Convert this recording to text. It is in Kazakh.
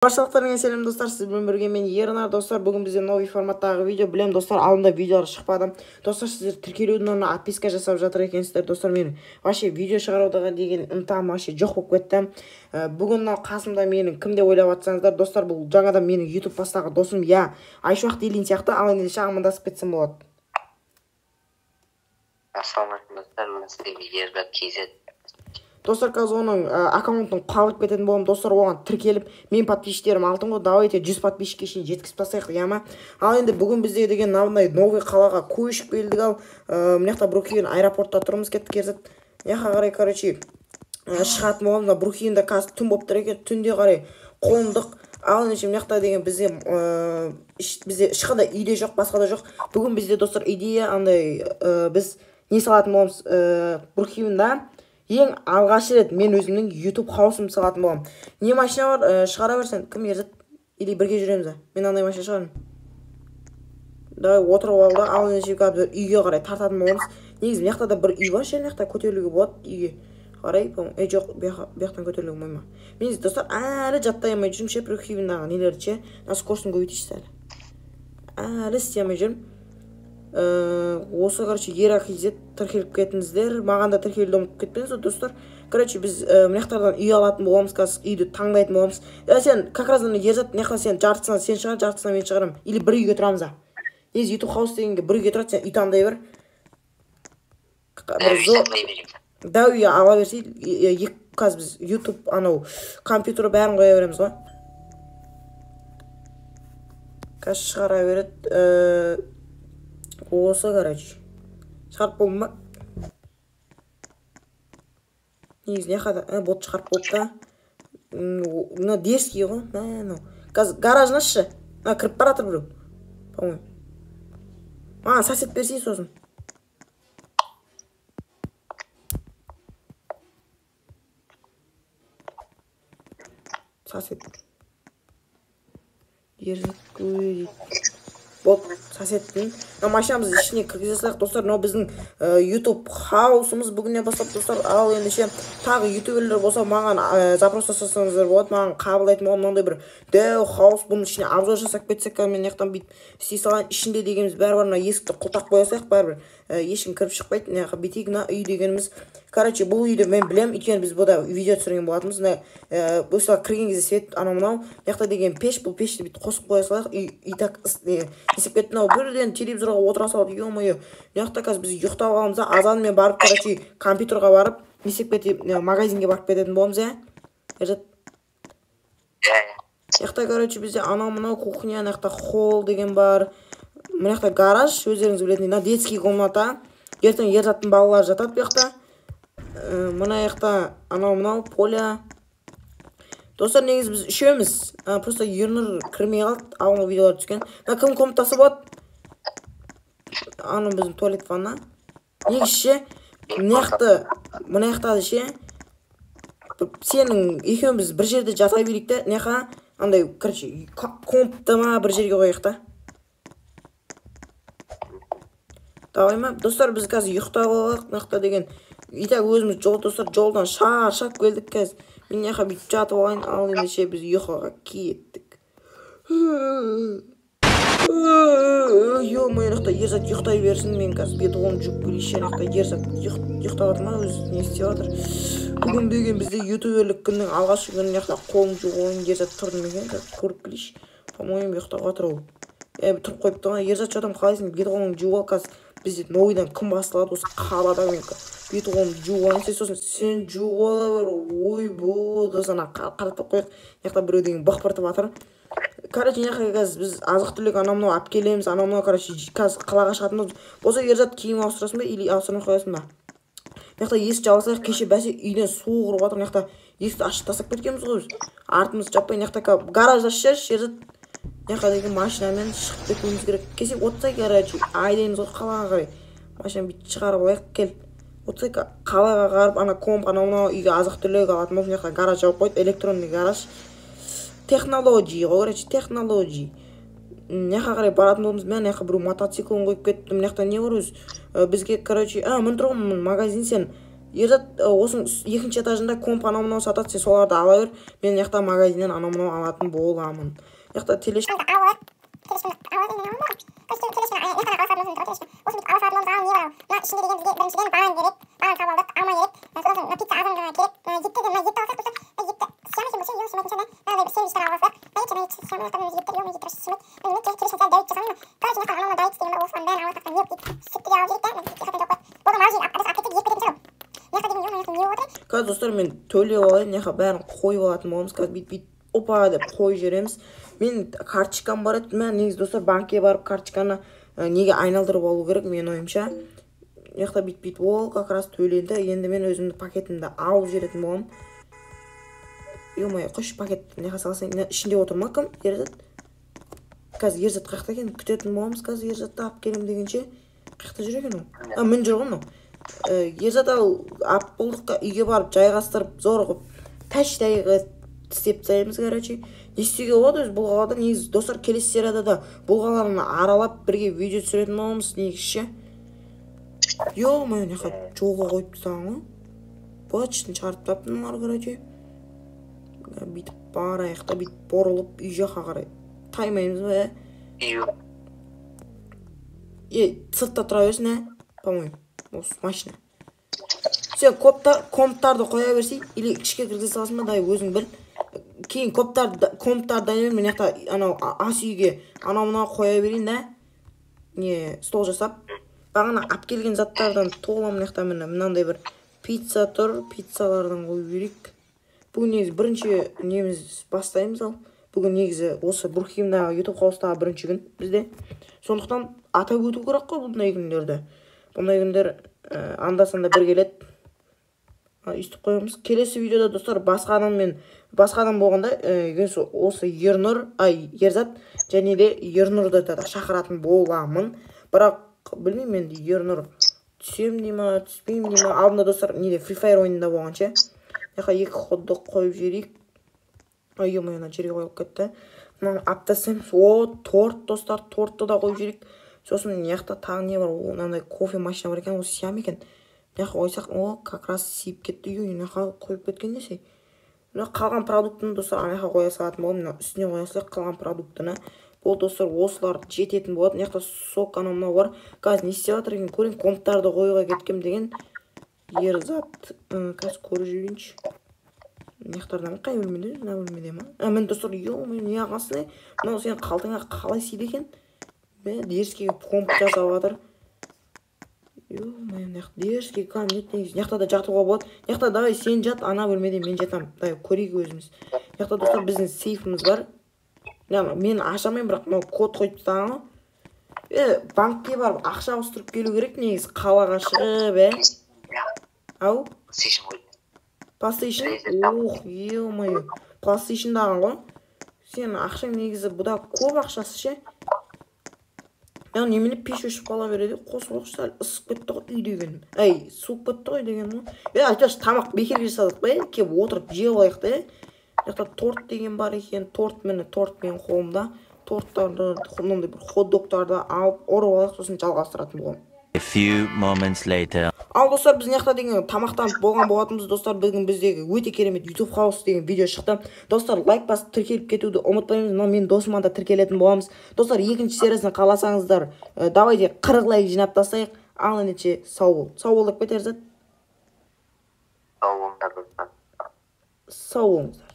Баршалықтарыңа сәлем достар, сізбен бірге мен Ернар. Достар, бүгін бізде новый форматтағы видео. Білем достар, алдында видеолар шықпады. Достар, сіздер тіркелудің орнына отписка жасап жатыр екенсіздер. Достар, мен вообще видео шығаруға деген ынтам вообще жоқ болып кетті. Бүгін қасымда менің кім деп ойлап жатсаңыздар, достар, бұл жаңадан менің YouTube бастағы досым, Айшуақ Делин сияқты, ал енді шағымындасып кетсем болады. Ассалаумағалейкум достар, мен сізге Ернар KZ. Достар, қазір оның аккаунтын қалып кететін болам. Достар, оған тіркеліп, мен подписчиктерім алтын ғой, давайте 100 подписчикке шейін жеткізіп тастайық, яма. Ал енді бүгін бізде деген новый қалаға көшіп келдік. Ал мынақта Брукейн аэропортта тұрмыз, кеттік ерзат. Яқа қарай, короче, шығатын боламыз. Брукейнда қазір түн болып тұр екен, түнде қарай қондық. Ал енді мынақта деген бізде ешқандай идея жоқ, басқа да жоқ. Бүгін бізде достар идея андай біз не салатын боламыз Брукейнда. Ең алғаш рет мен өзімнің YouTube хаусымды салатын болам. Не машина бар, шығара берсен, кім ерзат? Или бірге жүреміз? Мен андай машина шығарым. Давай отырып алды, ал енді үйге қарай тартатын боламыз. Негізі мияқта да бір үй бар, мияқта көтерілуге болады үйге. Қарай, жоқ, бияқтан көтерілуге болмай ма. Мен достар, әлі жаттай алмай жүрмін, Брукейндағы нелерді, скоростын көбейтейші әлі. Әлі істей алмай жүрмін. Осы, короче, Ернар KZ тіркеліп кетіңіздер. Маған да тіркелуді ұмытып кетпеңіз, достар. Короче, біз мынақтардан үй алатын боламыз, қазір үйді таңдайтын боламыз. Сен, как раз Ерзат, мынақта сен жартысынан сен шығар, жартысынан мен шығарам. Или бір үйге тұрамыз. Негізі YouTube хаус дегенге бір үйге тұрады, сен үй таңдай бер. Да, үй ала берсе, қазір біз YouTube анау компьютері бәрін қоя береміз ғой. Қазір шығара береді. Осы, короче. Шығарып болдым ба? Негізі неқада? Бот шығарып болды да. Мына дерский ғой. Қазір гаражын ашшы. Кіріп баратыр біреу. По-моему. Маған сосед берсей сосын. Сосед. Ерзат көй. Вот, соседтің. Машинамызды ішіне кіргізе салайық, достар. Біздің YouTube хаусымыз бүгіннен бастап, достар. Ал енді тағы ютуберлер болса, маған запрос жасасаңыздар болады, маған қабылдайтын болған мынандай бір дәу хаус, бұның ішіне обзор жасап кетсек, мен яқтан бүйтіп істей салайын. Ішінде дегеніміз бәрі бар, есікті құлтақ қоя салайық, бәрібір ешкім кіріп шықпайды. Бүйтейік, үй дегеніміз. Короче, бұл үйді мен білем, өйткені біз бұда видео түсірген болатынбыз. Осылай кірген кезде свет анау-мынау, яқта деген пеш, бұл пешті бүйтіп қосып қоя салайық. Үй так есіп кетті. Бірден телевизорға отыра салады, ё-моё. Яқта қазір біз ұйықтап аламыз, азанмен барып, короче, компьютерға барып, несеп кетіп, магазинге барып кететін боламыз, Ерзат. Яқта, короче, бізде анау-мынау кухня, яқта холл деген бар. Мынақта гараж, өздеріңіз білетін, детский комната. Ертең Ерзаттың балалары жатады бұяқта. Мына яқта анау-мынау поля. Достар, негізі біз үшеуміз. Просто Ернар кірмей қалды, ауына видеолар түскен. Кім комнатасы болады? Аны біздің туалет ванна. Негізі мына яқтады сенің екеуміз бір жерде жата берейік та, неқа андай, короче, комнатты ма бір жерге қояйық та. Давай ма? Достар, біз қазір ұйықтап алайық, мынақта деген. Итак, өзіміз достар, жолдан шаршап келдік қазір. Мен неқа бүйтіп жатып алайын, ал енді біз ұйқыға кеттік. Ё-моё, Ерзат ұйықтай берсін, мен қазір бет оғым жүк келейші, Ерзат ұйықтап жатыр ма, өзі не істеп жатыр. Бүгін деген бізде ютуберлік күннің алғашқы күні қолым жүк ойын Ерзат тұрдым екен, көріп келейші. По-моему, ұйықтап жатыр ол. Тұрып қойып тұрған, Ерзат жатам қалайсың, бет оғым жүк ал, қазір бізде новыйдан кім басталады, осы қалада бет оғым жүк ойын, сосын сен жүк ала бер, ой болды, сана қаратып қойық, яқта біреу деген бақпыртып жатыр. Короче, қазір біз азық түлік анау-мынау алып келеміз, анау-мынау, короче, қазір қалаға шығатынбыз. Болса Ерзат киім ауыстырасың ба, или ауыстырмай қоясың ба? Мынақта есік жабылсақ, кеше бәсе үйден су құрып жатыр, мынақта есікті ашып тастап кеткенбіз ғой біз. Артымыз жаппай, мынақта гаражды ашшы, Ерзат. Мынақта деген машинамен шығып кетуіміз керек. Кесек отсай, короче, айдаймыз ғой қалаға қарай. Машина бүйтіп шығарып алайық, кел. Отсай қалаға қарып, ана комп, анау-мынау үйге азық түлік алатын болсын, мынақта гараж жауып қойды, электронный гараж. Технологии ғой, короче, технологии. Мынаққа қарай баратын болымыз, мен мынаққа біреу мотоциклын қойып кетті, мынақта не бар өз? Бізге, короче, мін тұрғын магазин сен Ерзат осының екінші этажында комп анау мынау сатады, сен соларды ала бер. Мен мына магазиннен анау мынау алатын боламын. Мына телефон қазір достар мен төлеп алайын, бәрін қойып алатын боламыз. Қазір бит опа деп қойып жібереміз. Мен карточкам бар еді. Мен негізі достар банкке барып карточканы неге айналдырып алу керек мен ойымша. Бит ол как раз төленді. Енді мен өзімді пакетімді алып жіберетін боламын. Ё-моё, қойшы пакет салсаң, ішінде отыр ма кім? Ерзат. Қазір Ерзат қаяқта екен? Күтетін боламыз. Қазір Ерзатты алып келем дегенше қаяқта жүр екен ол? Мін жүр ғой мынау. Ерзат алып болдық, үйге барып жайғастырып зор қылып тәш-тәйгі істеп тастаймыз, короче. Не істеуге болады өзі бұл қалада? Негізі достар келесі серияда да бұл қаланы аралап бірге видео түсіретін боламыз негізі. Ё-моё, жолға қойып тастаған ғой. Бачтын шығарып таптым олар, короче. Бүйтіп барайық та, бүйтіп борылып үй жаққа қарай таймаймыз ба? Сыртта тұра берсін, по-моему. Осы машина. Сен комптарды қоя берсей, или ішке кіргізе салсын ба, дай өзің біл. Кейін комптарды дайын мен анау ас үйге анау мынау қоя берейін да. Не, стол жасап. Бағана ап келген заттардан тоғылам мынандай бір пицца тұр, пиццалардан қой берейік. Бүгін негізі бірінші неміз бастаймыз ал. Бүгін негізі осы Бурхимдағы YouTube қауыстағы бірінші күн бізде. Сондықтан атап өту керек қой бұндай күндерді. Бұндай күндер анда-санда бір келеді. Үстіп қоямыз. Келесі видеода достар басқа адам болғанда осы Ерзат және де Ернұрды да шақыратын боламын. Бірақ білмеймін енді Ернұр түсем дей ма, түспеймін дей ма. Алдында достар Free Fire ойынында болғанша. Екі ходдог қойып жіберейік. Ой-ой, жерге қойып кетті. Аптасаймыз. Торт достар, тортты да қойып жіберейік. Сосын тағы не бар, мынандай кофе машина бар екен, ол сиям екен. Қойсақ, как раз сиіп кетті. Қойып кеткен десей. Қалған продуктыны достар қоя салатын болам. Үстіне қоя салайық қалған продуктыны. Бұл достар осылар жететін болады. Сок анау мынау бар. Қазір не істеп жатыр екен көрейін. Комптарды қоюға кеткем деген Ерзат. Қазір көріп жүрейінші. Қай бөлмеде? Мына бөлмеде ма? Мен достар, ё-моё, не ағасыны? Мынау сен қалтаңа қалай сиді екен? Дерскеге комп жасап жатыр. Ё-моё, дерскеге кабинет негізі. Да жатуға болады. Давай сен жат, ана бөлмеде мен жатам. Дай көрейік өзіміз. Достар біздің сейфіміз бар. Мен ашамайым, бірақ мынау код қойып тастаған ғой. Банкке барып ақша ауыстырып келу керек негізі. Қалаға шығып, Ау? PlayStation? Ё-моё. PlayStation даған ғой. Сен ақшаң негізі бұда көп ақшасы ше. Немені пеш өшіп қала береді. Қосып сәл ысып кетті ғой үй деген. Суып кетті ғой деген ғой. Айтпаш тамақ бекерге жасадық ба? Кеп отырып жеп алайық та. Торт деген бар екен. Торт менің қолымда. Торттарды, хот-догтарды алып орып алайық, сосын жалғастыратын боламын. A few moments later. Ал достар, біз деген тамақтанып болған болатынбыз. Достар, бүгін біздегі өте керемет YouTube House деген видео шықты. Достар, лайк басып тіркеліп кетуді ұмытпаймыз. Мен досыма да тіркелетін боламыз. Достар, екінші сериясын қаласаңыздар, давайте 40 лайк жинап тастайық. Ал ендеше сау бол. Сау бол деп кет, Ерзат. Сау болыңдар достар. Сау болыңыздар.